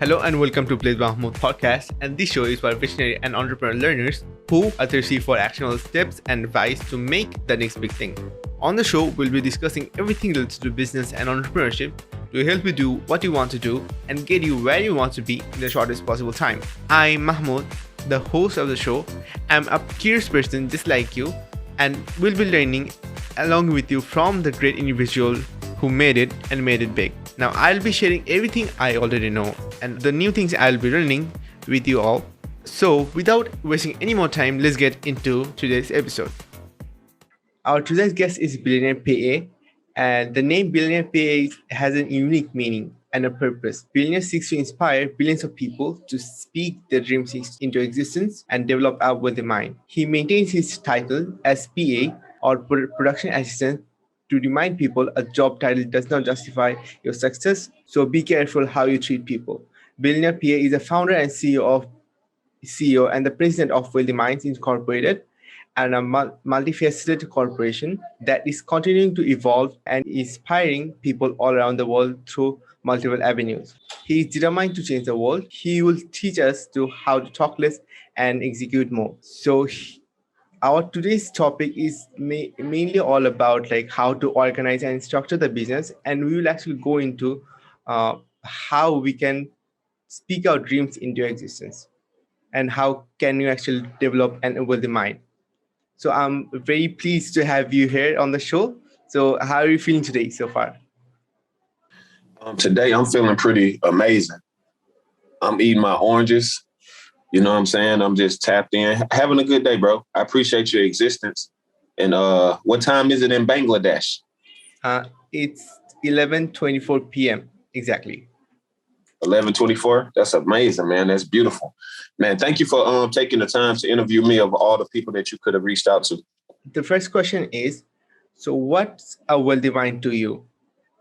Hello and welcome to Blaze Mahmood podcast, and this show is for visionary and entrepreneur learners who are thirsty for actionable steps and advice to make the next big thing. On the show, we'll be discussing everything related to business and entrepreneurship to help you do what you want to do and get you where you want to be in the shortest possible time. I'm Mahmood, the host of the show. I'm a curious person just like you, and we'll be learning along with you from the great individual who made it and made it big. Now, I'll be sharing everything I already know and the new things I'll be learning with you all. So, without wasting any more time, let's get into today's episode. Our today's guest is Billionaire PA, and the name Billionaire PA has a unique meaning and a purpose. Billionaire seeks to inspire billions of people to speak their dreams into existence and develop a wealthy mind. He maintains his title as PA or production assistant to remind people a job title does not justify your success, so be careful how you treat people. Billionaire PA is a founder and CEO and the president of Wealthy Minds Incorporated, and a multifaceted corporation that is continuing to evolve and inspiring people all around the world through multiple avenues. He is determined to change the world. He will teach us to how to talk less and execute more. Our today's topic is mainly all about like how to organize and structure the business, and we will actually go into how we can speak our dreams into existence and how can you actually develop an wealthy mind. So I'm very pleased to have you here on the show. So how are you feeling today so far? Today, I'm feeling pretty amazing. I'm eating my oranges. You know what I'm saying? I'm just tapped in, having a good day, bro. I appreciate your existence. And what time is it in Bangladesh? It's 11:24 p.m. exactly. 11:24. That's amazing, man. That's beautiful, man. Thank you for taking the time to interview me of all the people that you could have reached out to. The first question is, so what's a wealthy mind to you?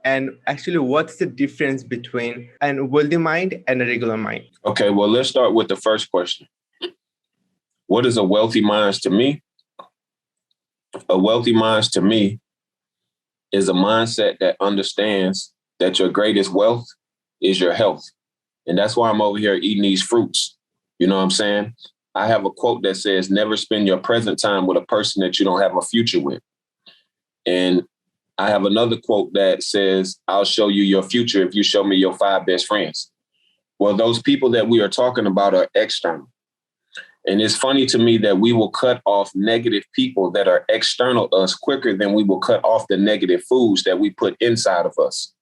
And actually, what's the difference between a wealthy mind and a regular mind? Okay, well, let's start with the first question. What is a wealthy mind to me? A wealthy mind to me is a mindset that understands that your greatest wealth is your health. And that's why I'm over here eating these fruits. You know what I'm saying? I have a quote that says, never spend your present time with a person that you don't have a future with. And I have another quote that says, I'll show you your future if you show me your 5 best friends. Well, those people that we are talking about are external. And it's funny to me that we will cut off negative people that are external to us quicker than we will cut off the negative foods that we put inside of us.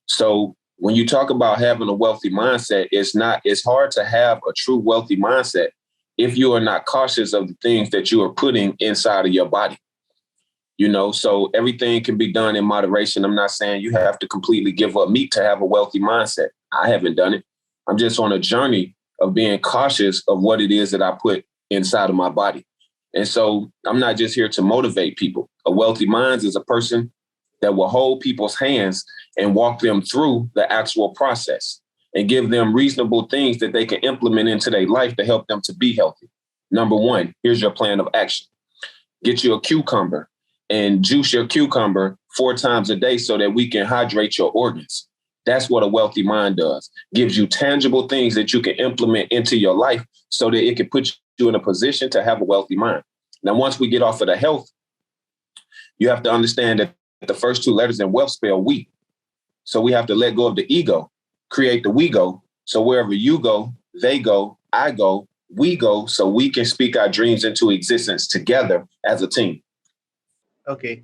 So when you talk about having a wealthy mindset, it's hard to have a true wealthy mindset if you are not cautious of the things that you are putting inside of your body. You know, so everything can be done in moderation. I'm not saying you have to completely give up meat to have a wealthy mindset. I haven't done it. I'm just on a journey of being cautious of what it is that I put inside of my body. And so I'm not just here to motivate people. A wealthy mind is a person that will hold people's hands and walk them through the actual process and give them reasonable things that they can implement into their life to help them to be healthy. Number 1, here's your plan of action. Get you a cucumber and juice your cucumber 4 times a day so that we can hydrate your organs. That's what a wealthy mind does. Gives you tangible things that you can implement into your life so that it can put you in a position to have a wealthy mind. Now, once we get off of the health, you have to understand that the first 2 letters in wealth spell we. So we have to let go of the ego, create the we go. So wherever you go, they go, I go, we go, so we can speak our dreams into existence together as a team. Okay.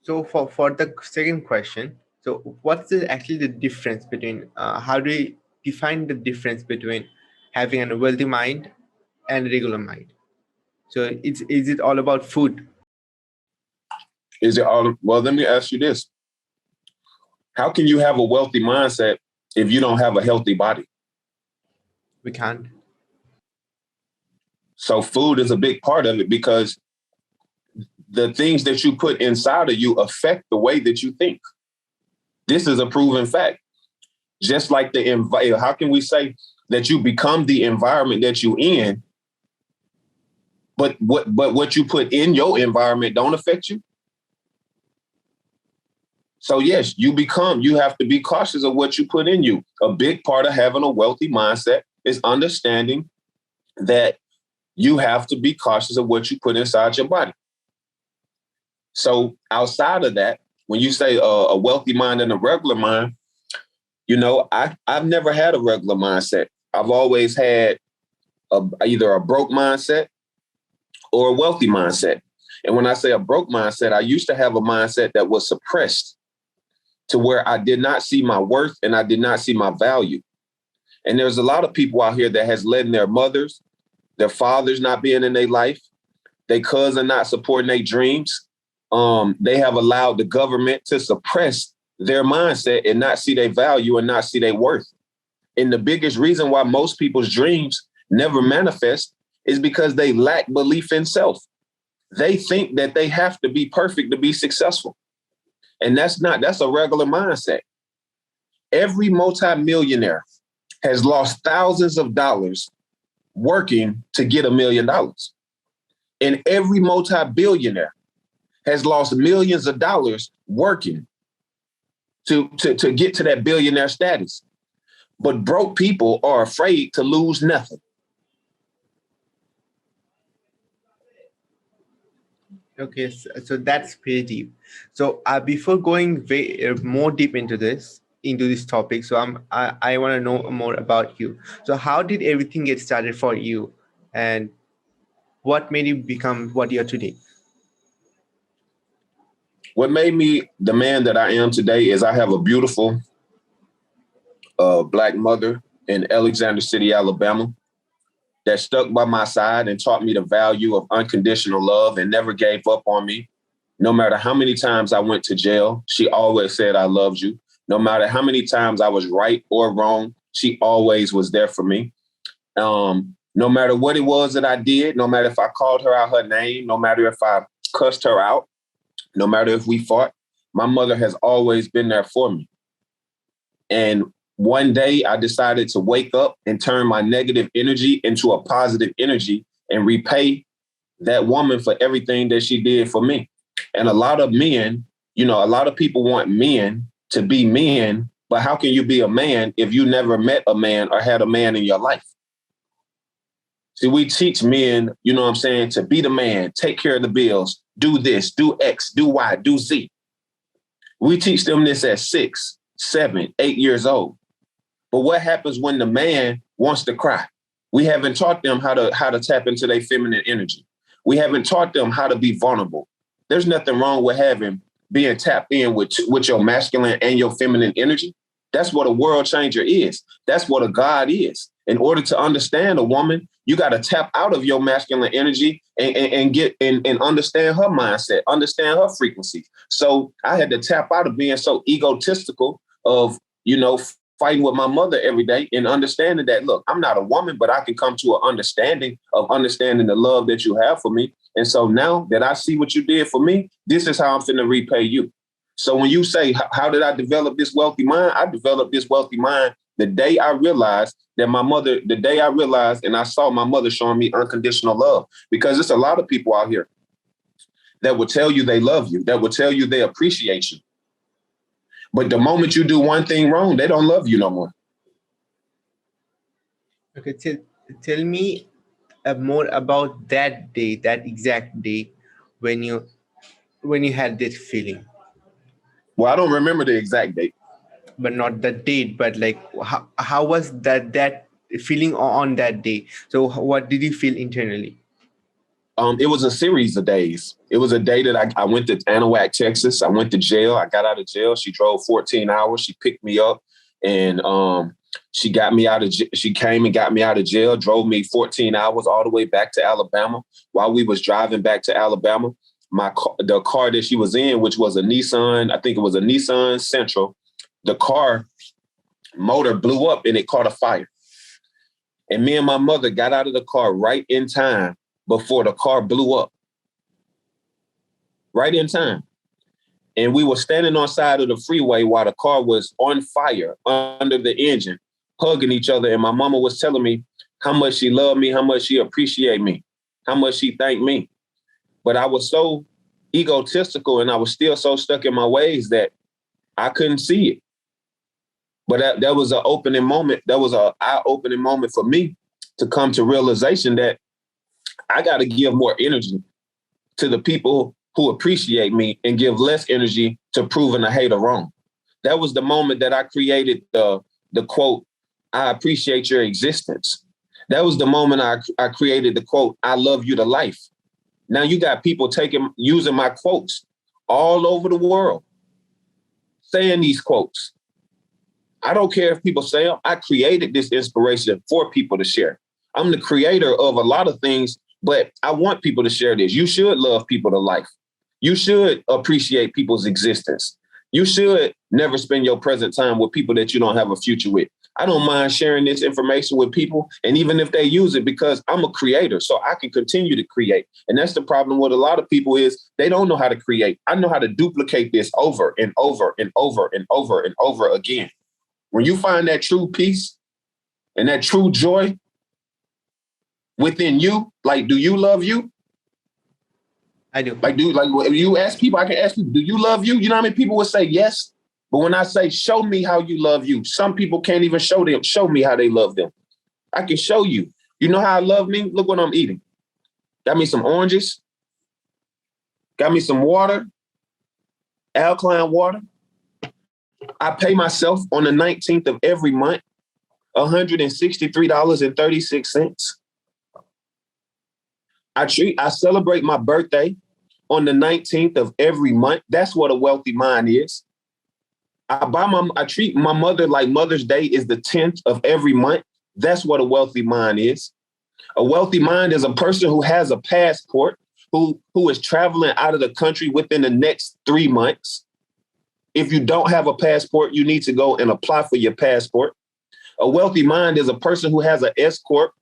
So for the second question, so what's actually the difference between, how do you define the difference between having a wealthy mind and a regular mind? So is it all about food? Well, let me ask you this. How can you have a wealthy mindset if you don't have a healthy body? We can't. So food is a big part of it because the things that you put inside of you affect the way that you think. This is a proven fact. Just like how can we say that you become the environment that you in, but what you put in your environment don't affect you? So yes, you have to be cautious of what you put in you. A big part of having a wealthy mindset is understanding that you have to be cautious of what you put inside your body. So outside of that, when you say a wealthy mind and a regular mind, I've never had a regular mindset. I've always had either a broke mindset or a wealthy mindset. And when I say a broke mindset, I used to have a mindset that was suppressed to where I did not see my worth and I did not see my value. And there's a lot of people out here that has led their mothers, their fathers not being in their life, their cousin not supporting their dreams. They have allowed the government to suppress their mindset and not see their value and not see their worth. And the biggest reason why most people's dreams never manifest is because they lack belief in self. They think that they have to be perfect to be successful. And that's a regular mindset. Every multimillionaire has lost thousands of dollars working to get $1 million. And every multi-billionaire has lost millions of dollars working to get to that billionaire status. But broke people are afraid to lose nothing. Okay, so that's pretty deep. So before going more deep into this topic, so I want to know more about you. So how did everything get started for you, and what made you become what you are today? What made me the man that I am today is I have a beautiful Black mother in Alexander City, Alabama, that stuck by my side and taught me the value of unconditional love and never gave up on me. No matter how many times I went to jail, she always said, I loved you. No matter how many times I was right or wrong, she always was there for me. No matter what it was that I did, no matter if I called her out her name, no matter if I cussed her out, no matter if we fought, my mother has always been there for me. And one day I decided to wake up and turn my negative energy into a positive energy and repay that woman for everything that she did for me. And a lot of men, a lot of people want men to be men, but how can you be a man if you never met a man or had a man in your life? See, we teach men, to be the man, take care of the bills, do this, do X, do Y, do Z. We teach them this at 6, 7, 8 years old. But what happens when the man wants to cry? We haven't taught them how to tap into their feminine energy. We haven't taught them how to be vulnerable. There's nothing wrong with being tapped in with your masculine and your feminine energy. That's what a world changer is. That's what a God is. In order to understand a woman, you got to tap out of your masculine energy and get and understand her mindset, understand her frequency. So I had to tap out of being so egotistical of, fighting with my mother every day and understanding that, look, I'm not a woman, but I can come to an understanding the love that you have for me. And so now that I see what you did for me, this is how I'm going to repay you. So when you say, how did I develop this wealthy mind? I developed this wealthy mind the day I realized and I saw my mother showing me unconditional love, because there's a lot of people out here that will tell you they love you, that will tell you they appreciate you. But the moment you do one thing wrong, they don't love you no more. Okay, tell me more about that day, that exact day when you had this feeling. Well, I don't remember the exact date. But not the date, but like how was that feeling on that day? So what did you feel internally? It was a series of days. It was a day that I went to Anahuac, Texas. I went to jail. I got out of jail. She drove 14 hours. She picked me up and she came and got me out of jail, drove me 14 hours all the way back to Alabama. While we was driving back to Alabama, the car that she was in, which was a Nissan, I think it was a Nissan Sentra, the car motor blew up and it caught a fire. And me and my mother got out of the car right in time before the car blew up. Right in time. And we were standing on the side of the freeway while the car was on fire under the engine, hugging each other. And my mama was telling me how much she loved me, how much she appreciated me, how much she thanked me. But I was so egotistical and I was still so stuck in my ways that I couldn't see it. But that was an opening moment. That was an eye-opening moment for me to come to realization that I got to give more energy to the people who appreciate me and give less energy to proving a hater wrong. That was the moment that I created the quote, I appreciate your existence. That was the moment I created the quote, I love you to life. Now you got people using my quotes all over the world, saying these quotes. I don't care if people say them. I created this inspiration for people to share. I'm the creator of a lot of things, but I want people to share this. You should love people to life. You should appreciate people's existence. You should never spend your present time with people that you don't have a future with. I don't mind sharing this information with people, and even if they use it, because I'm a creator, so I can continue to create. And that's the problem with a lot of people is they don't know how to create. I know how to duplicate this over and over and over and over and over again. When you find that true peace and that true joy within you, like, do you love you? I do. Like, when you ask people, I can ask people, do you love you? You know how many people would say yes? But when I say, show me how you love you, some people can't even show me how they love them. I can show you. You know how I love me? Look what I'm eating. Got me some oranges. Got me some water, alkaline water. I pay myself on the 19th of every month, $163.36. I celebrate my birthday on the 19th of every month. That's what a wealthy mind is. I treat my mother like Mother's Day is the 10th of every month. That's what a wealthy mind is. A wealthy mind is a person who has a passport, who is traveling out of the country within the next 3 months. If you don't have a passport, you need to go and apply for your passport. A wealthy mind is a person who has an S Corp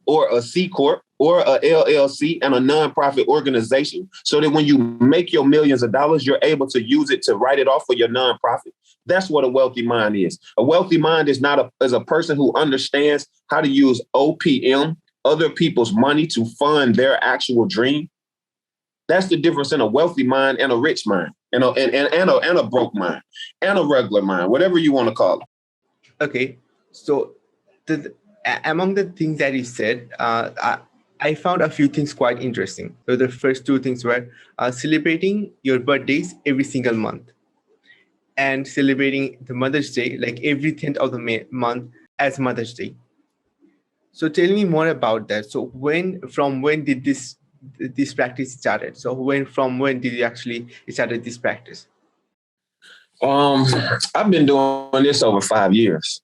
or a C Corp or a LLC and a nonprofit organization, so that when you make your millions of dollars, you're able to use it to write it off for your nonprofit. That's what a wealthy mind is. A wealthy mind is a person who understands how to use OPM, other people's money, to fund their actual dream. That's the difference in a wealthy mind and a rich mind, and a broke mind, and a regular mind, whatever you want to call it. Okay, so among the things that you said, I found a few things quite interesting. So the first two things were celebrating your birthdays every single month, and celebrating the Mother's Day like every 10th of the month as Mother's Day. So tell me more about that. So from when did this practice started? So from when did you actually started this practice? I've been doing this over 5 years.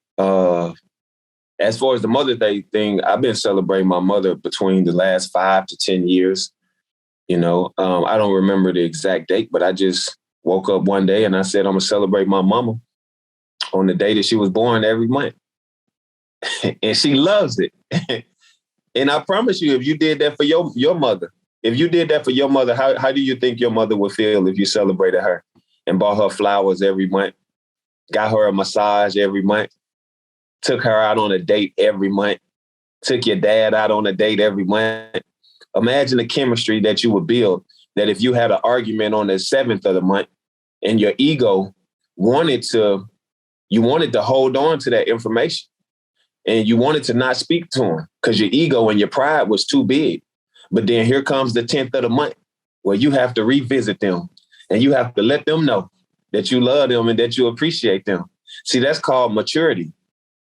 As far as the Mother's Day thing, I've been celebrating my mother between the last 5 to 10 years. I don't remember the exact date, but I just woke up one day and I said, I'm going to celebrate my mama on the day that she was born every month. And she loves it. And I promise you, if you did that for your mother, how do you think your mother would feel if you celebrated her and bought her flowers every month, got her a massage every month, took her out on a date every month, took your dad out on a date every month? Imagine the chemistry that you would build, that if you had an argument on the 7th of the month and your ego wanted to hold on to that information and you wanted to not speak to him because your ego and your pride was too big. But then here comes the 10th of the month where you have to revisit them and you have to let them know that you love them and that you appreciate them. See, that's called maturity.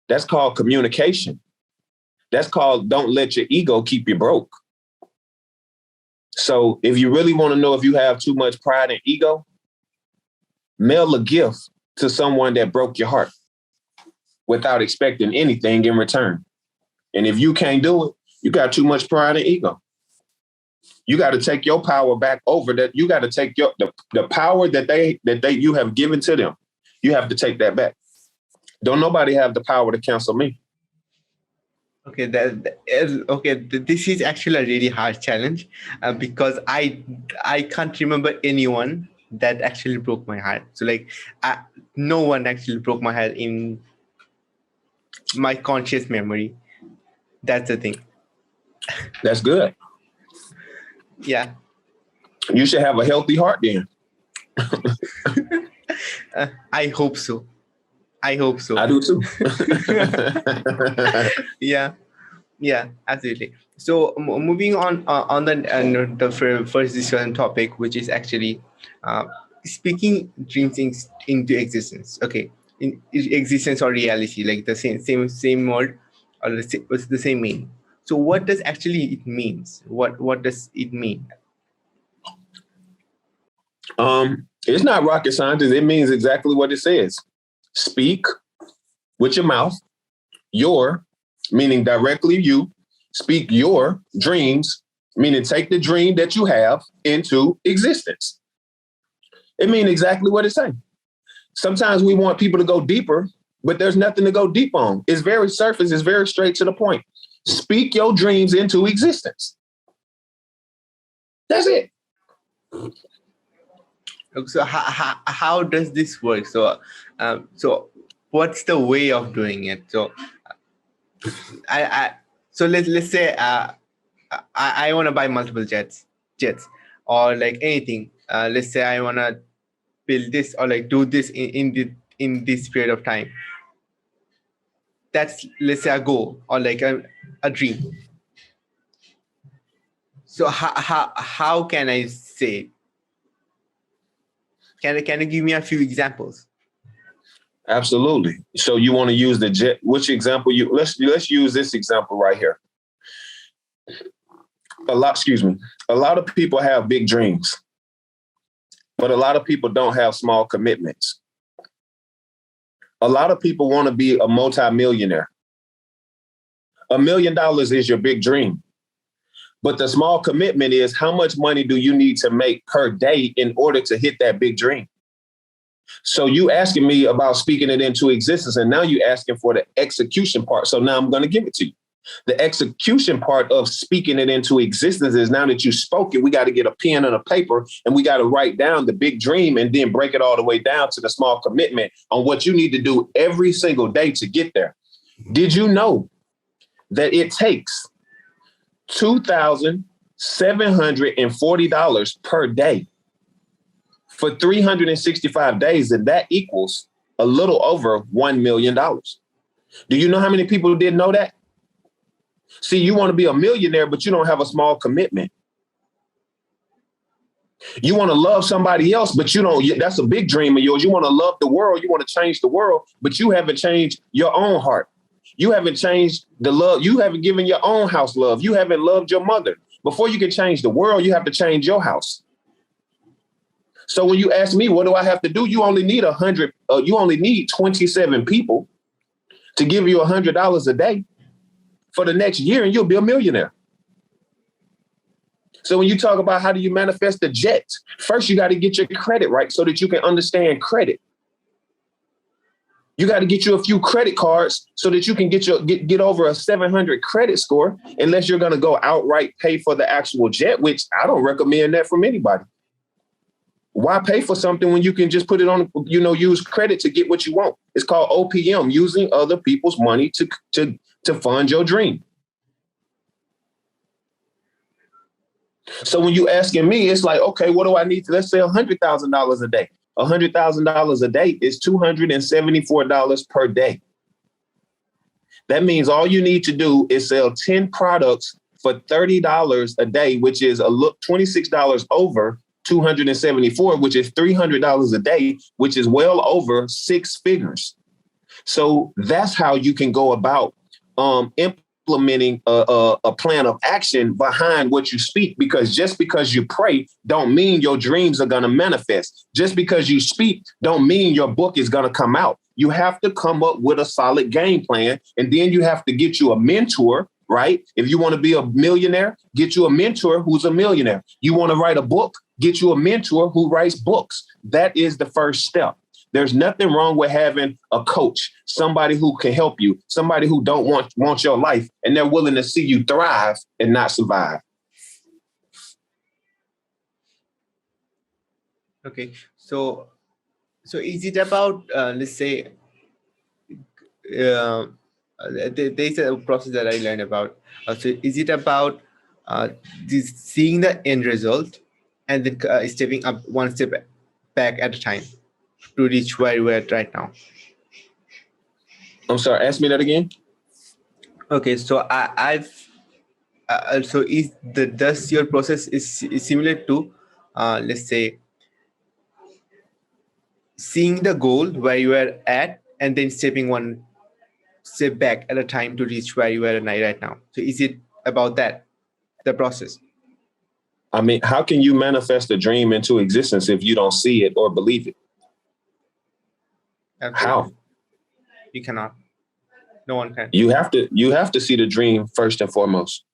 That's called communication. That's called don't let your ego keep you broke. So if you really want to know if you have too much pride and ego, mail a gift to someone that broke your heart without expecting anything in return. And if you can't do it, you got too much pride and ego. You got to take your power back over that. You got to take the power that you have given to them. You have to take that back. Don't nobody have the power to cancel me. Okay, this is actually a really hard challenge because I can't remember anyone that actually broke my heart. So no one actually broke my heart in my conscious memory. That's the thing. That's good. Yeah. You should have a healthy heart then. I hope so. I hope so. I do too. Yeah, yeah, absolutely. So moving on the first discussion topic, which is actually uh, speaking dreams into existence. Okay, in existence or reality, like the same word or it's the same meaning. So what does actually it means? What does it mean? It's not rocket science. It means exactly what it says. Speak with your mouth, your, meaning directly you, speak your dreams, meaning take the dream that you have into existence. It means exactly what it's saying. Sometimes we want people to go deeper, but there's nothing to go deep on. It's very surface, it's very straight to the point. Speak your dreams into existence. That's it. So how does this work? So what's the way of doing it? So I so let's say I want to buy multiple jets, or like anything. Let's say I want to build this or like do this in this period of time. That's, let's say, a goal or like a dream. So how can I say? Can you give me a few examples? Absolutely. So you want to use the jet? Which example you? Let's use this example right here. A lot of people have big dreams, but a lot of people don't have small commitments. A lot of people want to be a multimillionaire. $1 million is your big dream. But the small commitment is, how much money do you need to make per day in order to hit that big dream? So you asking me about speaking it into existence, and now you asking for the execution part. So now I'm going to give it to you. The execution part of speaking it into existence is, now that you spoke it, we got to get a pen and a paper, and we got to write down the big dream and then break it all the way down to the small commitment on what you need to do every single day to get there. Did you know that it takes $2,740 per day for 365 days, and that equals a little over $1 million. Do you know how many people didn't know that? See, you want to be a millionaire, but you don't have a small commitment. You want to love somebody else, but you don't. That's a big dream of yours. You want to love the world. You want to change the world, but you haven't changed your own heart. You haven't changed the love. You haven't given your own house love. You haven't loved your mother. Before you can change the world, you have to change your house. So when you ask me, what do I have to do? You only need 100. You only need 27 people to give you $100 a day for the next year, and you'll be a millionaire. So when you talk about how do you manifest the jet, first you got to get your credit right so that you can understand credit. You got to get you a few credit cards so that you can get over a 700 credit score, unless you're going to go outright pay for the actual jet, which I don't recommend that from anybody. Why pay for something when you can just put it on, use credit to get what you want? It's called OPM, using other people's money to fund your dream. So when you asking me, it's like, okay, what do I need to, let's say $100,000 a day. $100,000 a day is $274 per day. That means all you need to do is sell 10 products for $30 a day, which is $26 over 274, which is $300 a day, which is well over 6 figures. So that's how you can go about implementing a plan of action behind what you speak, because just because you pray don't mean your dreams are going to manifest. Just because you speak don't mean your book is going to come out. You have to come up with a solid game plan, and then you have to get you a mentor, right? If you want to be a millionaire, get you a mentor who's a millionaire. You want to write a book, get you a mentor who writes books. That is the first step. There's nothing wrong with having a coach, somebody who can help you, somebody who don't want your life, and they're willing to see you thrive and not survive. Okay, so is it about let's say there's a process that I learned about. So is it about seeing the end result and then stepping up one step back at a time? to reach where you are at right now? I'm sorry, ask me that again. Okay, so I've also is the does your process is similar to, let's say, seeing the goal where you are at and then stepping one step back at a time to reach where you are right now. So is it about that, the process? I mean, how can you manifest a dream into existence if you don't see it or believe it? Absolutely. How? You cannot. No one can. You have to see the dream first and foremost.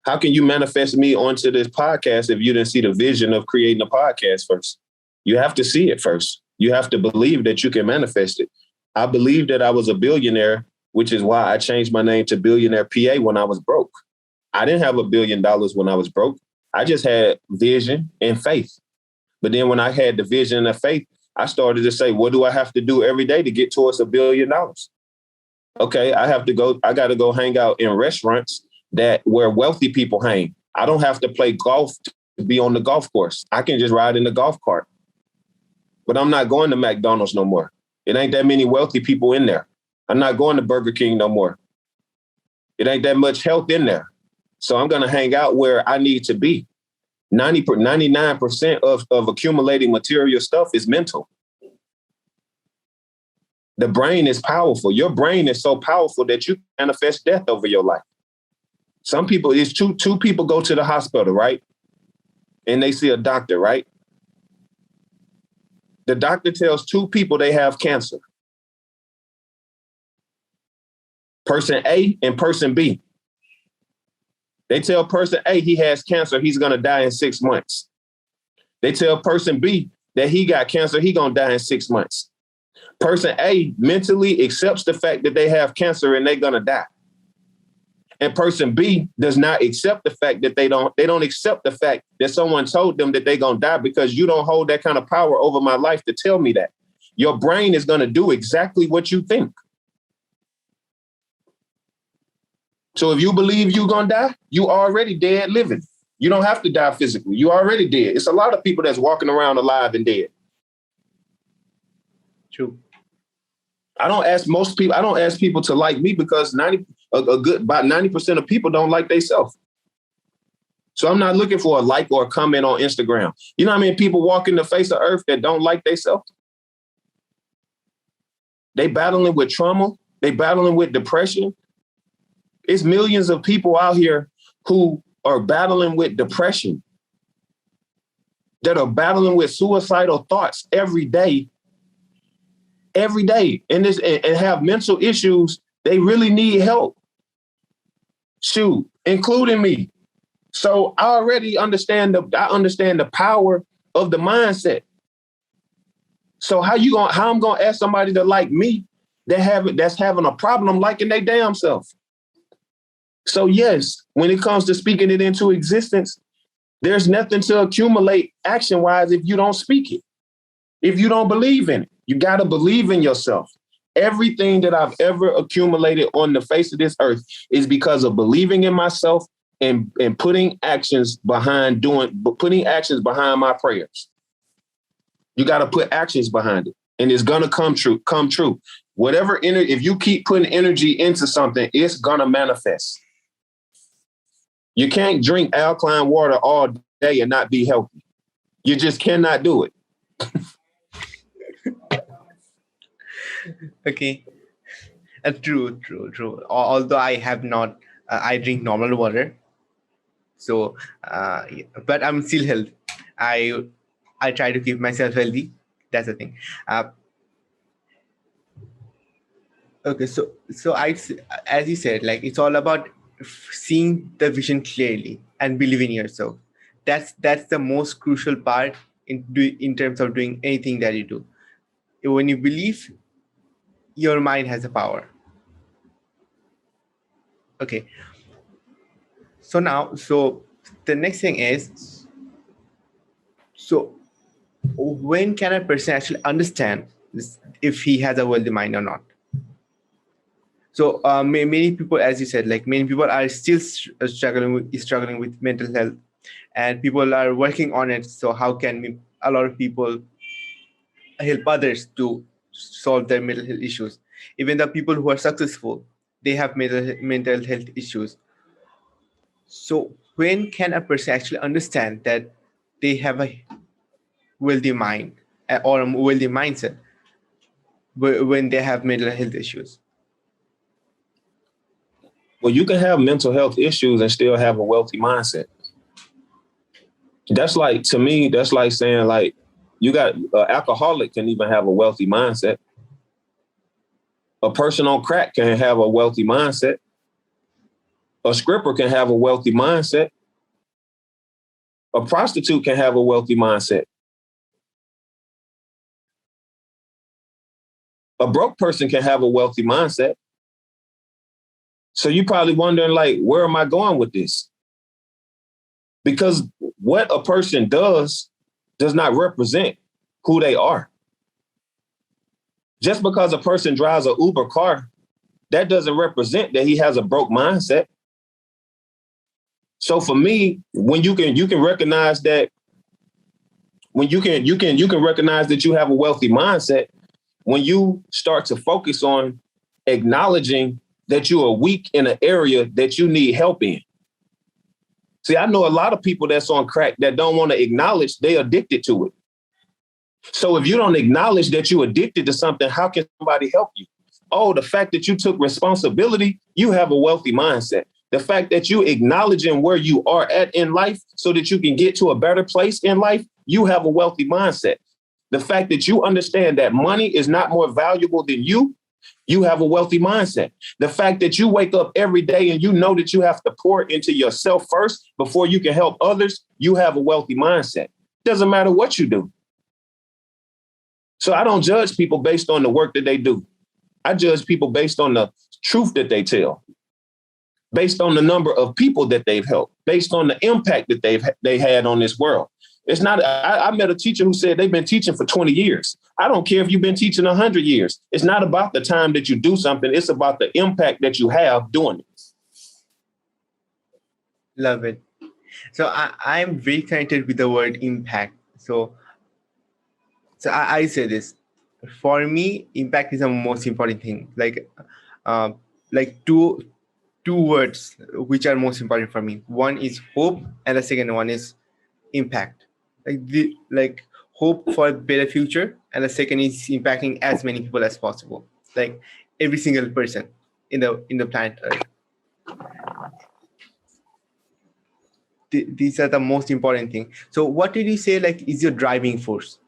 How can you manifest me onto this podcast if you didn't see the vision of creating a podcast first? You have to see it first. You have to believe that you can manifest it. I believed that I was a billionaire, which is why I changed my name to Billionaire PA when I was broke. I didn't have $1 billion when I was broke. I just had vision and faith. But then when I had the vision and the faith, I started to say, what do I have to do every day to get towards $1 billion? Okay, I got to go hang out in restaurants where wealthy people hang. I don't have to play golf to be on the golf course. I can just ride in the golf cart. But I'm not going to McDonald's no more. It ain't that many wealthy people in there. I'm not going to Burger King no more. It ain't that much health in there. So I'm going to hang out where I need to be. 99% of accumulating material stuff is mental. The brain is powerful. Your brain is so powerful that you manifest death over your life. Some people, it's two people go to the hospital, right? And they see a doctor, right? The doctor tells two people they have cancer. Person A and person B. They tell person A he has cancer, he's going to die in 6 months. They tell person B that he got cancer, he's going to die in 6 months. Person A mentally accepts the fact that they have cancer and they're going to die. And person B does not accept the fact that they don't accept the fact that someone told them that they're going to die, because you don't hold that kind of power over my life to tell me that. Your brain is going to do exactly what you think. So if you believe you're going to die, you already dead living. You don't have to die physically. You already dead. It's a lot of people that's walking around alive and dead. True. I don't ask people to like me because about 90% of people don't like themselves. So I'm not looking for a like or a comment on Instagram. You know how many people walk in the face of earth that don't like themselves? They battling with trauma. They battling with depression. It's millions of people out here who are battling with depression, that are battling with suicidal thoughts every day, and have mental issues. They really need help. Shoot, including me. So I already understand the power of the mindset. So how I'm gonna ask somebody to like me that's having a problem liking their damn self? So yes, when it comes to speaking it into existence, there's nothing to accumulate action-wise if you don't speak it, if you don't believe in it. You got to believe in yourself. Everything that I've ever accumulated on the face of this earth is because of believing in myself and putting actions behind my prayers. You got to put actions behind it, and it's going to come true. Whatever if you keep putting energy into something, it's going to manifest. You can't drink alkaline water all day and not be healthy. You just cannot do it. Okay. True. Although I have not, I drink normal water. So, but I'm still healthy. I try to keep myself healthy. That's the thing. Okay, so as you said, like it's all about seeing the vision clearly and believing in yourself. That's the most crucial part in terms of doing anything that you do. When you believe, your mind has a power. Okay. So the next thing is, so when can a person actually understand if he has a wealthy mind or not? So many people, as you said, like many people are still struggling with mental health, and people are working on it. So how can a lot of people help others to solve their mental health issues. Even the people who are successful, they have mental health issues. So when can a person actually understand that they have a wealthy mind or a wealthy mindset when they have mental health issues? Well, you can have mental health issues and still have a wealthy mindset. That's like, to me, that's like saying like you got an alcoholic can even have a wealthy mindset. A person on crack can have a wealthy mindset. A stripper can have a wealthy mindset. A prostitute can have a wealthy mindset. A broke person can have a wealthy mindset. So you're probably wondering, like, where am I going with this? Because what a person does not represent who they are. Just because a person drives an Uber car, that doesn't represent that he has a broke mindset. So for me, when you can recognize that, when you can recognize that you have a wealthy mindset, when you start to focus on acknowledging that you are weak in an area that you need help in. See, I know a lot of people that's on crack that don't want to acknowledge they're addicted to it. So if you don't acknowledge that you're addicted to something, how can somebody help you? Oh, the fact that you took responsibility, you have a wealthy mindset. The fact that you acknowledging where you are at in life so that you can get to a better place in life, you have a wealthy mindset. The fact that you understand that money is not more valuable than you have a wealthy mindset. The fact that you wake up every day and you know that you have to pour into yourself first before you can help others, you have a wealthy mindset. Doesn't matter what you do. So I don't judge people based on the work that they do. I judge people based on the truth that they tell, based on the number of people that they've helped, based on the impact that they had on this world. It's not, I met a teacher who said they've been teaching for 20 years. I don't care if you've been teaching 100 years. It's not about the time that you do something. It's about the impact that you have doing it. Love it. So I'm very connected with the word impact. So I say this. For me, impact is the most important thing. Uh, like two words which are most important for me. One is hope, and the second one is impact. Like hope for a better future, and the second is impacting as many people as possible. Like every single person in the planet Earth. These are the most important thing. So, what did you say? Like, is your driving force?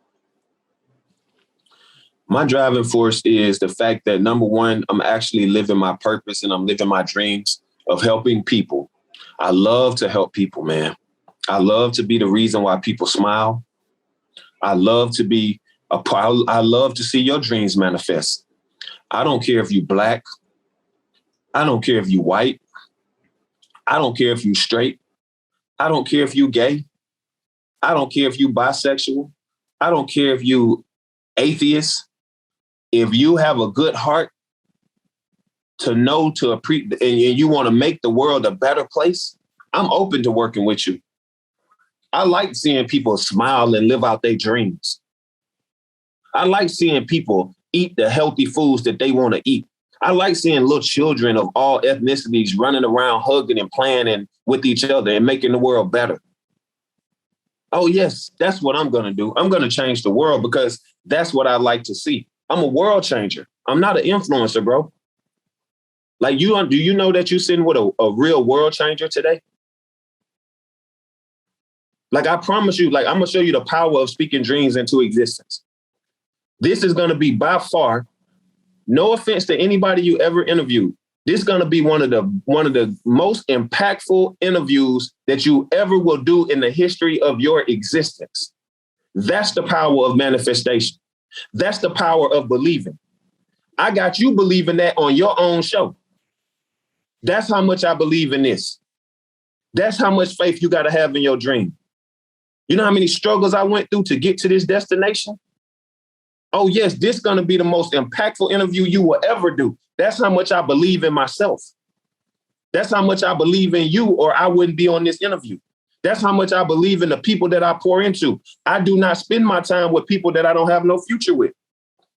My driving force is the fact that, number one, I'm actually living my purpose and I'm living my dreams of helping people. I love to help people, man. I love to be the reason why people smile. I love to be a part. I love to see your dreams manifest. I don't care if you black. I don't care if you white. I don't care if you straight. I don't care if you gay. I don't care if you bisexual. I don't care if you atheist. If you have a good heart to know and you want to make the world a better place, I'm open to working with you. I like seeing people smile and live out their dreams. I like seeing people eat the healthy foods that they want to eat. I like seeing little children of all ethnicities running around, hugging and playing with each other and making the world better. Oh, yes, that's what I'm going to do. I'm going to change the world because that's what I like to see. I'm a world changer. I'm not an influencer, bro. Like, do you know that you're sitting with a real world changer today? Like, I promise you, like, I'm going to show you the power of speaking dreams into existence. This is going to be by far, no offense to anybody you ever interviewed, this is going to be one of the most impactful interviews that you ever will do in the history of your existence. That's the power of manifestation. That's the power of believing. I got you believing that on your own show. That's how much I believe in this. That's how much faith you got to have in your dream. You know how many struggles I went through to get to this destination? Oh, yes, this is going to be the most impactful interview you will ever do. That's how much I believe in myself. That's how much I believe in you, or I wouldn't be on this interview. That's how much I believe in the people that I pour into. I do not spend my time with people that I don't have no future with.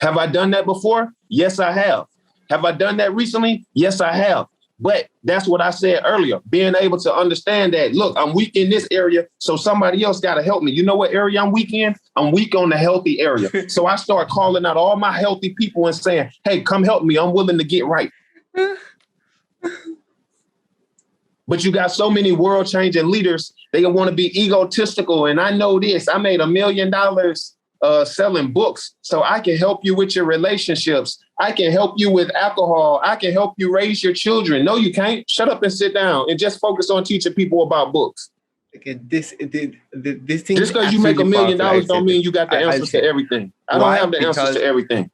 Have I done that before? Yes, I have. Have I done that recently? Yes, I have. But that's what I said earlier, being able to understand that, look, I'm weak in this area, so somebody else got to help me. You know what area I'm weak in? I'm weak on the healthy area. So I start calling out all my healthy people and saying, hey, come help me. I'm willing to get right. But you got so many world changing leaders. They want to be egotistical. And I know this. I made $1 million selling books, so I can help you with your relationships. I can help you with alcohol. I can help you raise your children. No, you can't. Shut up and sit down and just focus on teaching people about books. Okay, this thing. Just because you make $1 million don't mean you got the answers to everything. I don't have the answers to everything.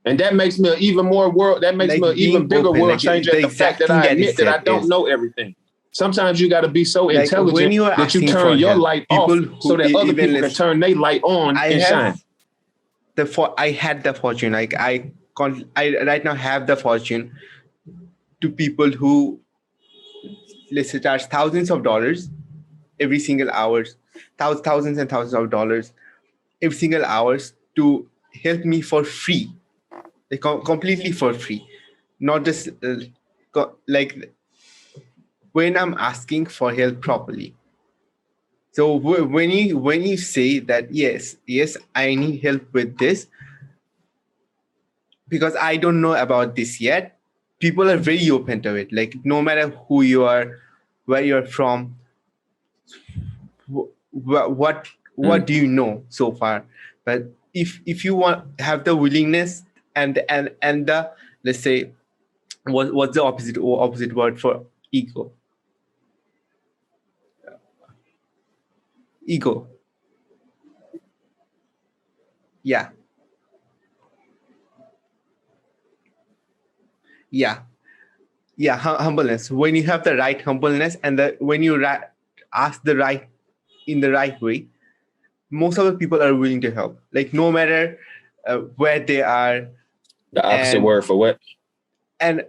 And that makes me an even more world. That makes me an even bigger world changer. The fact that I admit that I don't know everything. Sometimes you got to be so intelligent that you turn your light off so that other people can turn their light on and shine. I had the fortune. Like I right now have the fortune to people who, let's say, charge thousands of dollars every single hours, thousands and thousands of dollars every single hours to help me for free, like completely for free, not just like when I'm asking for help properly. So when you say that yes, I need help with this because I don't know about this yet, people are very open to it. Like no matter who you are, where you're from, what do you know so far? But if you want have the willingness and the, let's say, what's the opposite word for ego? Ego. Yeah. Humbleness. When you have the right humbleness and when you ask in the right way, most of the people are willing to help. Like no matter where they are. The opposite word for what? And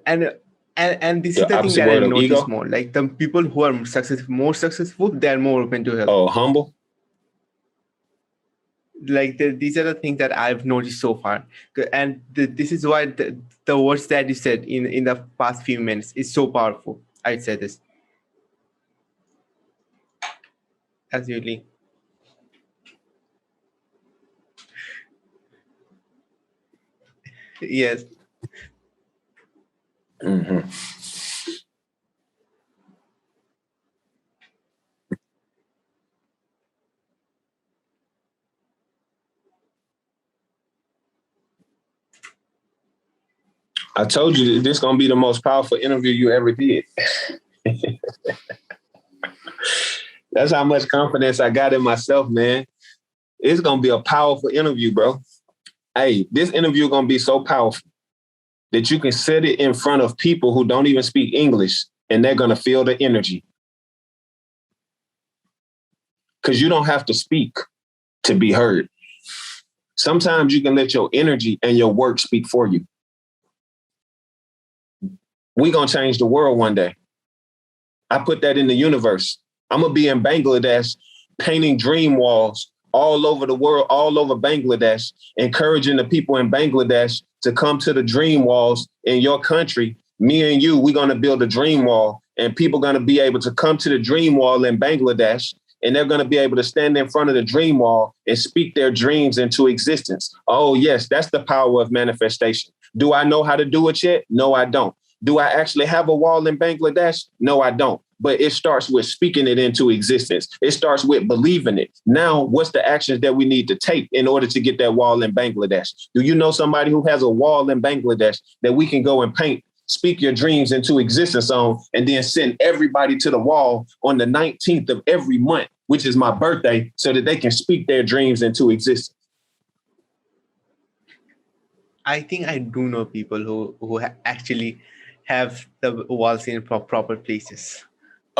this is the thing that I notice more. Like the people who are more successful, they are more open to help. Oh, humble. Like these are the things that I've noticed so far, and this is why the words that you said in the past few minutes is so powerful. I'd say this. Absolutely. Yes. Mm-hmm. I told you this is going to be the most powerful interview you ever did. That's how much confidence I got in myself, man. It's going to be a powerful interview, bro. Hey, this interview is going to be so powerful that you can set it in front of people who don't even speak English and they're going to feel the energy. Because you don't have to speak to be heard. Sometimes you can let your energy and your work speak for you. We're going to change the world one day. I put that in the universe. I'm going to be in Bangladesh painting dream walls all over the world, all over Bangladesh, encouraging the people in Bangladesh to come to the dream walls in your country. Me and you, we're going to build a dream wall, and people are going to be able to come to the dream wall in Bangladesh, and they're going to be able to stand in front of the dream wall and speak their dreams into existence. Oh, yes, that's the power of manifestation. Do I know how to do it yet? No, I don't. Do I actually have a wall in Bangladesh? No, I don't. But it starts with speaking it into existence. It starts with believing it. Now, what's the actions that we need to take in order to get that wall in Bangladesh? Do you know somebody who has a wall in Bangladesh that we can go and paint, speak your dreams into existence on, and then send everybody to the wall on the 19th of every month, which is my birthday, so that they can speak their dreams into existence? I think I do know people who actually have the walls in proper places.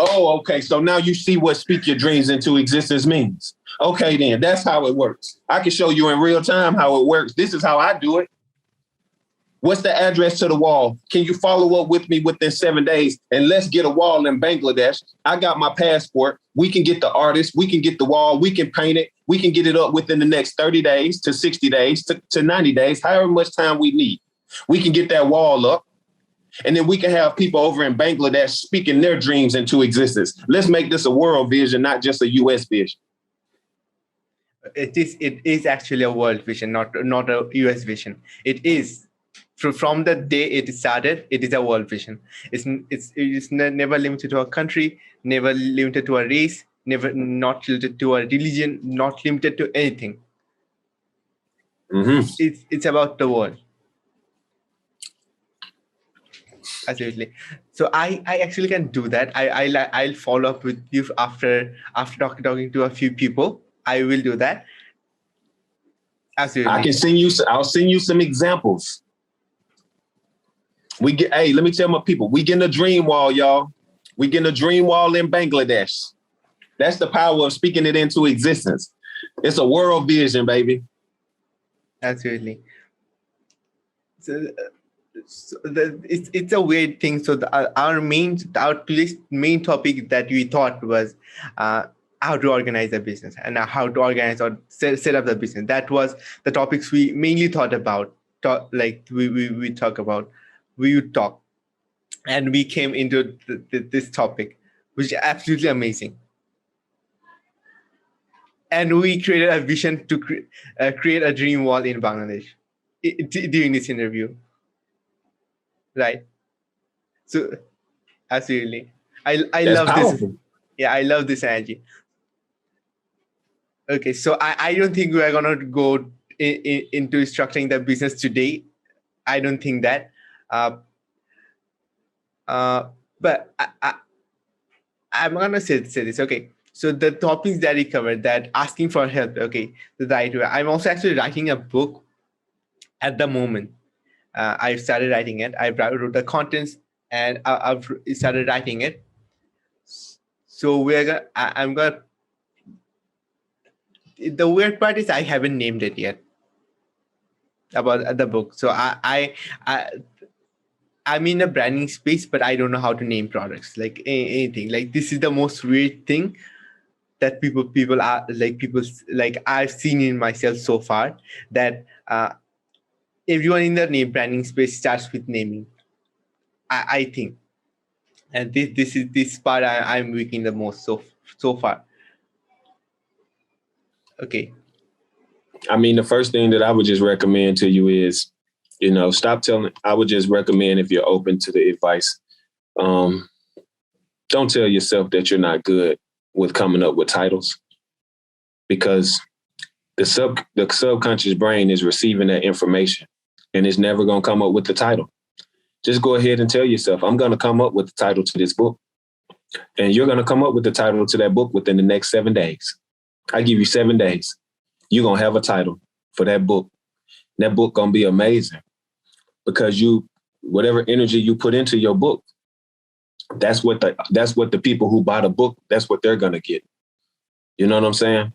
Oh, okay. So now you see what speak your dreams into existence means. Okay, then that's how it works. I can show you in real time how it works. This is how I do it. What's the address to the wall? Can you follow up with me within 7 days? And let's get a wall in Bangladesh. I got my passport. We can get the artist. We can get the wall. We can paint it. We can get it up within the next 30 days to 60 days to 90 days, however much time we need. We can get that wall up. And then we can have people over in Bangladesh speaking their dreams into existence. Let's make this a world vision, not just a U.S. vision. It is actually a world vision, not a US vision. It is from the day it started. It is a world vision. It's never limited to a country, never limited to a race, not limited to a religion, not limited to anything. Mm-hmm. It's about the world. Absolutely. So I actually can do that. I'll follow up with you after talking to a few people. I will do that. Absolutely. I'll send you some examples. Hey, let me tell my people, we getting a dream wall, y'all. We getting a dream wall in Bangladesh. That's the power of speaking it into existence. It's a world vision, baby. Absolutely. It's a weird thing. So our today's main topic that we thought was how to organize a business and how to organize or set up the business. That was the topics we mainly thought about. We would talk, and we came into this topic, which is absolutely amazing. And we created a vision to create a dream wall in Bangladesh during this interview. Right. So absolutely. I love powerful. this. Yeah, I love this energy. Okay, so I don't think we are gonna go into structuring the business today. I don't think that. But I'm gonna say this. Okay, so the topics that we covered, that asking for help. Okay, the right way. I'm also actually writing a book at the moment. I've started writing it. I wrote the contents and I've started writing it. So I'm gonna. The weird part is I haven't named it yet about the book. So I'm in a branding space, but I don't know how to name products, like anything. Like, this is the most weird thing that people are like I've seen in myself so far, that everyone in the name branding space starts with naming. I think, and this is this part I'm weak in the most so far. Okay. I mean, the first thing that I would just recommend to you is, I would just recommend, if you're open to the advice, don't tell yourself that you're not good with coming up with titles, because the subconscious brain is receiving that information and it's never going to come up with the title. Just go ahead and tell yourself, I'm going to come up with the title to this book. And you're going to come up with the title to that book within the next 7 days. I give you 7 days. You're going to have a title for that book. That book going to be amazing, because whatever energy you put into your book, that's what the people who buy the book, that's what they're going to get. You know what I'm saying?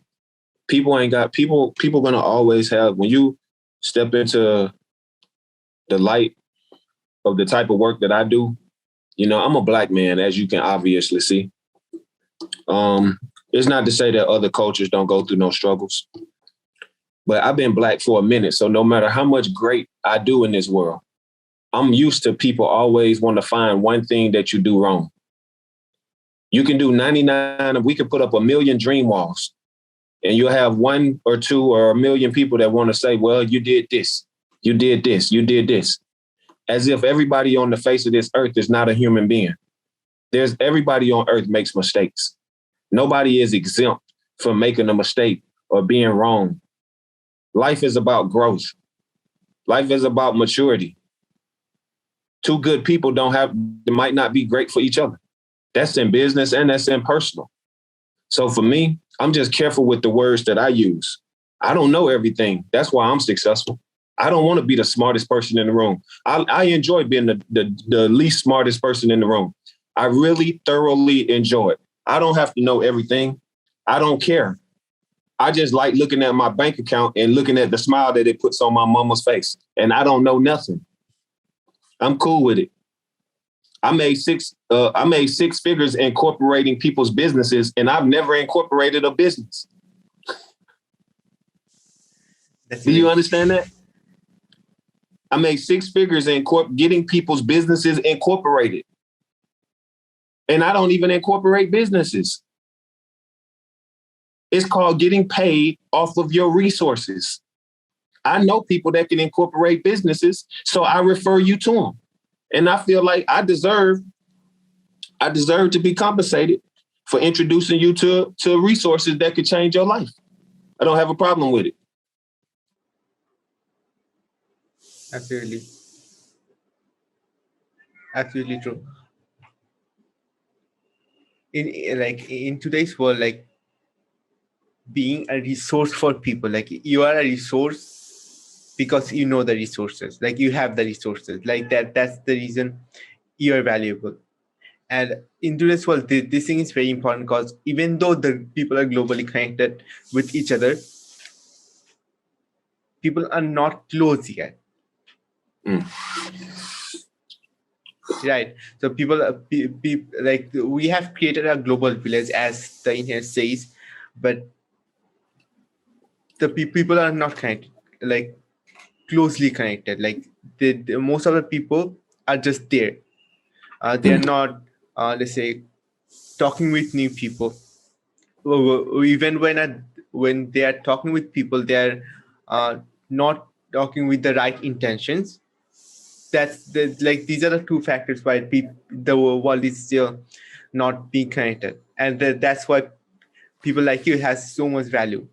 People going to always have, when you step into the light of the type of work that I do, I'm a Black man, as you can obviously see. It's not to say that other cultures don't go through no struggles, but I've been Black for a minute. So no matter how much great I do in this world, I'm used to people always want to find one thing that you do wrong. You can do 99, we can put up 1 million dream walls, and you'll have 1 or 2 or 1 million people that want to say, well, you did this, you did this, you did this. As if everybody on the face of this earth is not a human being. Everybody on earth makes mistakes. Nobody is exempt from making a mistake or being wrong. Life is about growth. Life is about maturity. 2 good people might not be great for each other. That's in business and that's in personal. So for me, I'm just careful with the words that I use. I don't know everything. That's why I'm successful. I don't want to be the smartest person in the room. I enjoy being the least smartest person in the room. I really thoroughly enjoy it. I don't have to know everything. I don't care. I just like looking at my bank account and looking at the smile that it puts on my mama's face. And I don't know nothing. I'm cool with it. I made six figures incorporating people's businesses, and I've never incorporated a business. Do you understand that? I made six figures in getting people's businesses incorporated. And I don't even incorporate businesses. It's called getting paid off of your resources. I know people that can incorporate businesses, so I refer you to them. And I feel like I deserve to be compensated for introducing you to resources that could change your life. I don't have a problem with it. Absolutely true. In today's world, like being a resource for people, like you are a resource because you know the resources, like you have the resources, like that's the reason you are valuable. And in today's world, this thing is very important because even though the people are globally connected with each other, people are not close yet. Right. So people, like we have created a global village, as the internet says, but the people are not connected, like closely connected. Like most of the people are just there. They are not, let's say, talking with new people. Even when they are talking with people, they are not talking with the right intentions. That's like these are the two factors why the world is still not being connected, and that's why people like you has so much value,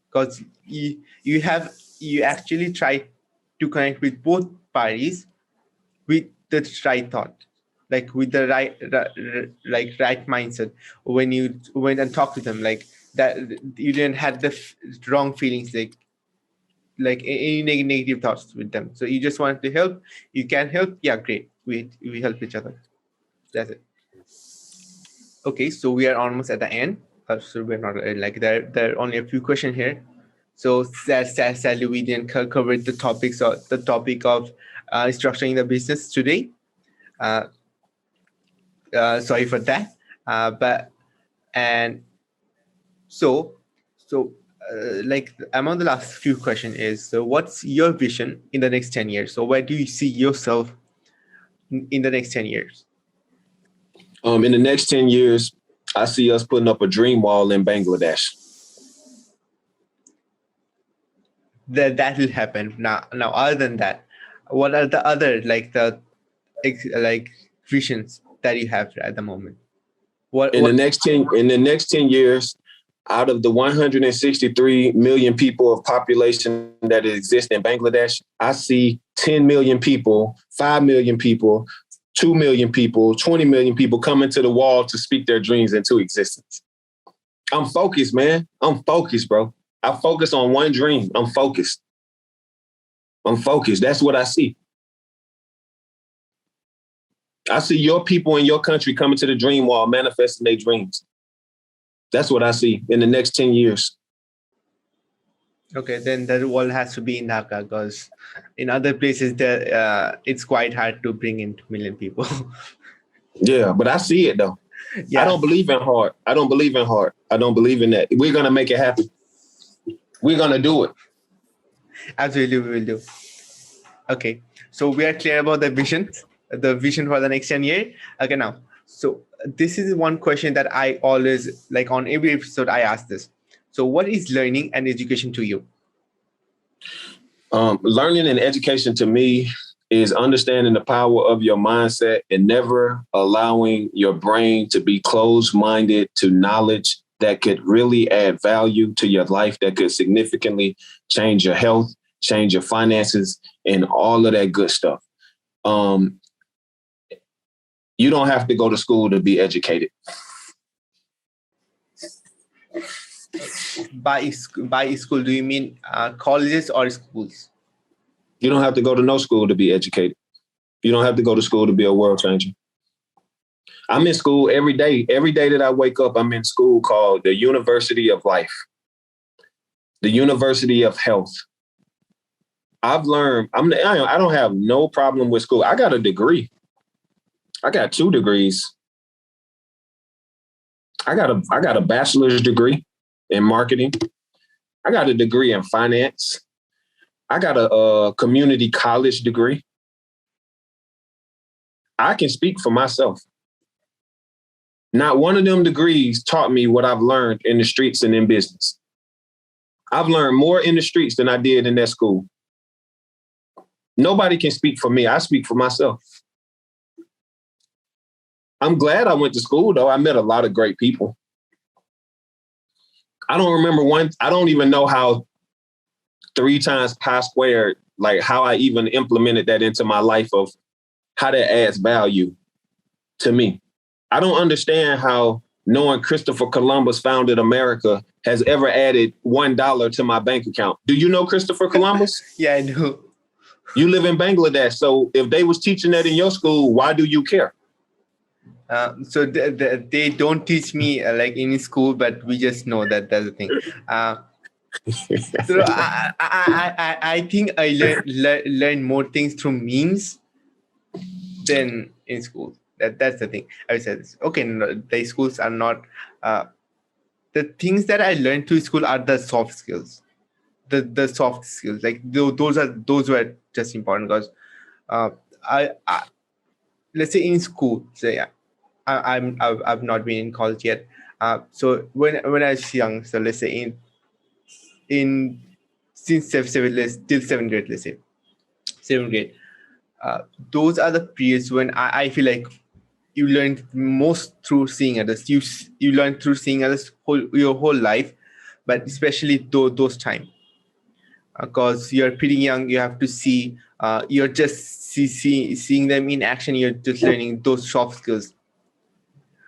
because you actually try to connect with both parties with the right thought, like with the right mindset. When you went and talked to them, like that, you didn't have the wrong feelings, like any negative thoughts with them. So you just want to help. You can help. Yeah, great. We help each other. That's it. Okay, so we are almost at the end. So we're not like there are only a few questions here. So sadly, we didn't cover the topic of structuring the business today. Uh, Sorry for that. But and so like I'm on the last few question is, so what's your vision in the next 10 years? So where do you see yourself in the next 10 years? In the next 10 years, I see us putting up a dream wall in Bangladesh. That will happen. Now other than that, what are the other like visions that you have at the moment? In the next 10 years, out of the 163 million people of population that exist in Bangladesh, I see 10 million people, 5 million people, 2 million people, 20 million people coming to the wall to speak their dreams into existence. I'm focused, man. I'm focused, bro. I focus on one dream. I'm focused. That's what I see. I see your people in your country coming to the dream wall, manifesting their dreams. That's what I see in the next 10 years. Okay, then the wall has to be in Dhaka, because in other places there it's quite hard to bring in 2 million people. Yeah, but I see it though. Yeah. I don't believe in hard. I don't believe in that. We're going to make it happen. We're going to do it. Absolutely, we will do. Okay, so we are clear about the vision for the next 10 years. Okay, now, so this is one question that I always, like on every episode I ask this. So what is learning and education to you? Learning and education to me is understanding the power of your mindset and never allowing your brain to be closed-minded to knowledge that could really add value to your life, that could significantly change your health, change your finances, and all of that good stuff. You don't have to go to school to be educated. By school, do you mean colleges or schools? You don't have to go to no school to be educated. You don't have to go to school to be a world changer. I'm in school every day. Every day that I wake up, I'm in school called the University of Life, the University of Health. I've learned. I don't have no problem with school. I got a degree. I got 2 degrees. I got a bachelor's degree in marketing. I got a degree in finance. I got a community college degree. I can speak for myself. Not one of them degrees taught me what I've learned in the streets and in business. I've learned more in the streets than I did in that school. Nobody can speak for me. I speak for myself. I'm glad I went to school, though. I met a lot of great people. I don't remember one. I don't even know how 3 times pi squared, like how I even implemented that into my life of how that adds value to me. I don't understand how knowing Christopher Columbus founded America has ever added $1 to my bank account. Do you know Christopher Columbus? Yeah, I know. You live in Bangladesh. So if they was teaching that in your school, why do you care? So they don't teach me like in school, but we just know that that's the thing. So I think I learn more things through memes than in school. That's the thing. I said this. Okay, no, the schools are not. The things that I learned through school are the soft skills. The soft skills, like those were just important because I let's say in school, say I've not been in college yet. So when I was young, so let's say in since till seventh grade, let's say seventh grade, those are the periods when I feel like you learn most through seeing others. You learn through seeing others your whole life, but especially those time because you're pretty young. You have to see. You're just seeing them in action. You're just learning those soft skills.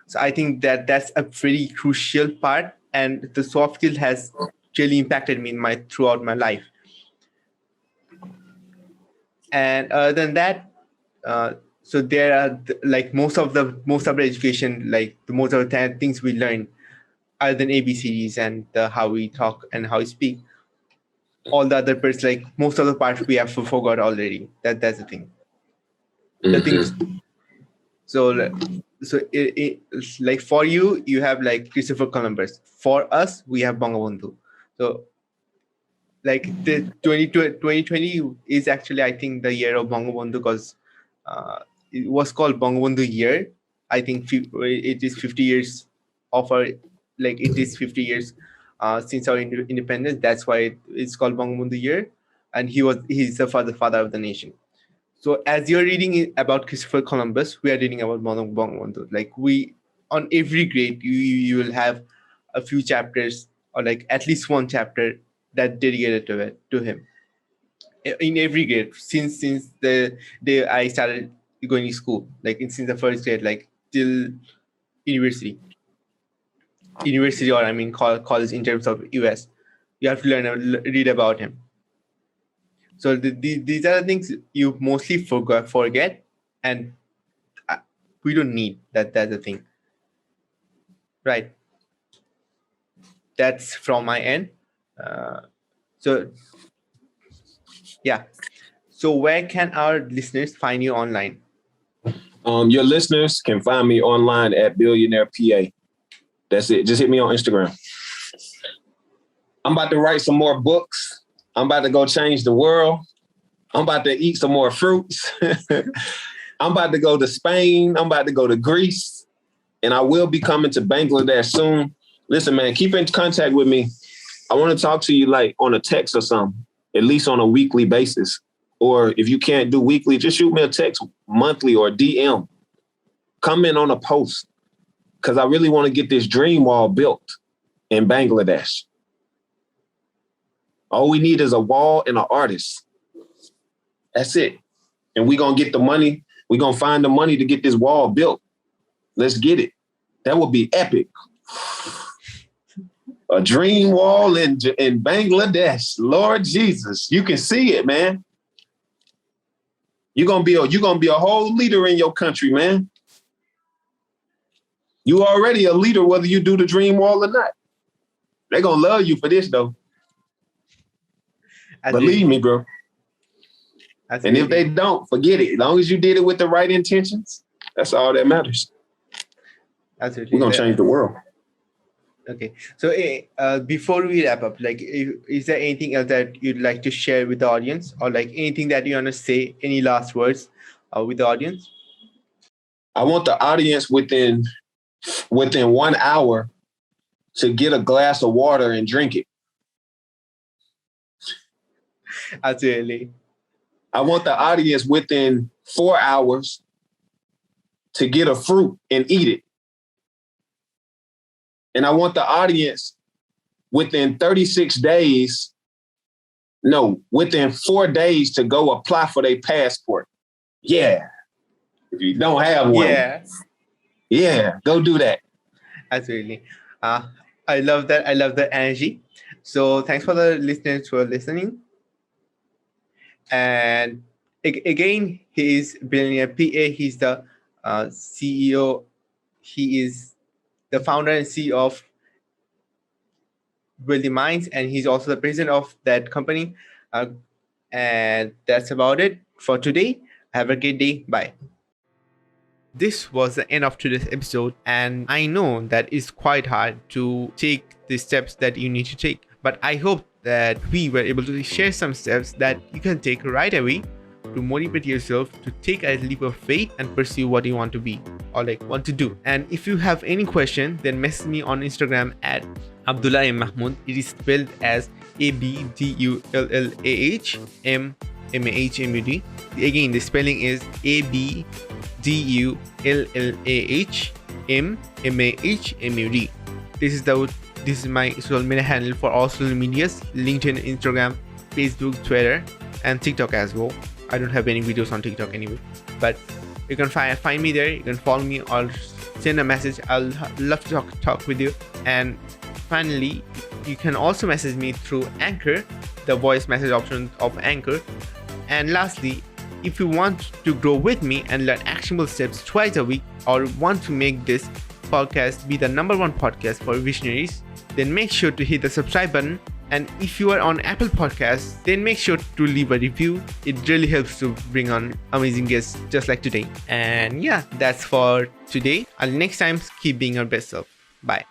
So I think that's a very crucial part, and the soft skill has really impacted me in my throughout my life. And other than that, so there are like most of the education, like the most of the things we learn, other than ABCDs and how we talk and how we speak. All the other parts, like most of the parts, we have forgot already. That's the thing. The things. So it's like for you, you have like Christopher Columbus. For us, we have Bangabandhu. So like the 2020 is actually, I think, the year of Bangabandhu because it was called Bangabandhu year. I think it is 50 years of our, like it is 50 years since our independence. That's why it's called Bangabandhu year. And he's the father of the nation. So as you're reading about Christopher Columbus, we are reading about Bangabandhu. Like on every grade, you will have a few chapters or like at least one chapter that dedicated to him. In every grade since the day I started going to school, like since the first grade, like till university, or I mean college in terms of US, you have to read about him. So these are the things you mostly forget, and we don't need that. That's the thing, right? That's from my end. So yeah. So where can our listeners find you online? Your listeners can find me online at Billionaire PA. That's it. Just hit me on Instagram. I'm about to write some more books. I'm about to go change the world. I'm about to eat some more fruits. I'm about to go to Spain. I'm about to go to Greece. And I will be coming to Bangladesh soon. Listen, man, keep in contact with me. I want to talk to you like on a text or something, at least on a weekly basis. Or if you can't do weekly, just shoot me a text monthly or DM. Comment on a post because I really want to get this dream wall built in Bangladesh. All we need is a wall and an artist. That's it. And we're going to get the money. We're going to find the money to get this wall built. Let's get it. That would be epic. A dream wall in Bangladesh. Lord Jesus, you can see it, man. You're gonna be a whole leader in your country, man. You already a leader, whether you do the dream wall or not. They're gonna love you for this, though. Believe me, bro. And if they don't, forget it. As long as you did it with the right intentions, that's all that matters. Absolutely. We're going to change the world. Okay. So before we wrap up, like, is there anything else that you'd like to share with the audience, or like anything that you want to say, any last words with the audience? I want the audience within 1 hour to get a glass of water and drink it. Absolutely. I want the audience within 4 hours to get a fruit and eat it. And I want the audience within 36 days, no, within 4 days to go apply for their passport. Yeah. If you don't have one, yeah, go do that. Absolutely. I love that. I love the energy. So thanks for the listeners who are listening. And again, he is Billionaire PA. He's the CEO. He is the founder and CEO of Wealthy Minds, and he's also the president of that company. And that's about it for today. Have a great day. Bye. This was the end of today's episode, and I know that it's quite hard to take the steps that you need to take, but I hope that we were able to share some steps that you can take right away to motivate yourself to take a leap of faith and pursue what you want to be or like want to do. And if you have any question, then message me on Instagram at Abdullah M. Mahmood. It is spelled as ABDULLAHMMAHMUD. Again, the spelling is ABDULLAHMMAHMUD. This is my social media handle for all social medias: LinkedIn, Instagram, Facebook, Twitter, and TikTok as well. I don't have any videos on TikTok anyway, but you can find me there. You can follow me or send a message. I'll love to talk with you. And finally, you can also message me through Anchor, the voice message option of Anchor. And lastly, if you want to grow with me and learn actionable steps twice a week, or want to make this podcast be the #1 podcast for visionaries, then make sure to hit the subscribe button. And if you are on Apple Podcasts, then make sure to leave a review. It really helps to bring on amazing guests just like today. And yeah, that's for today. Until next time, keep being your best self. Bye.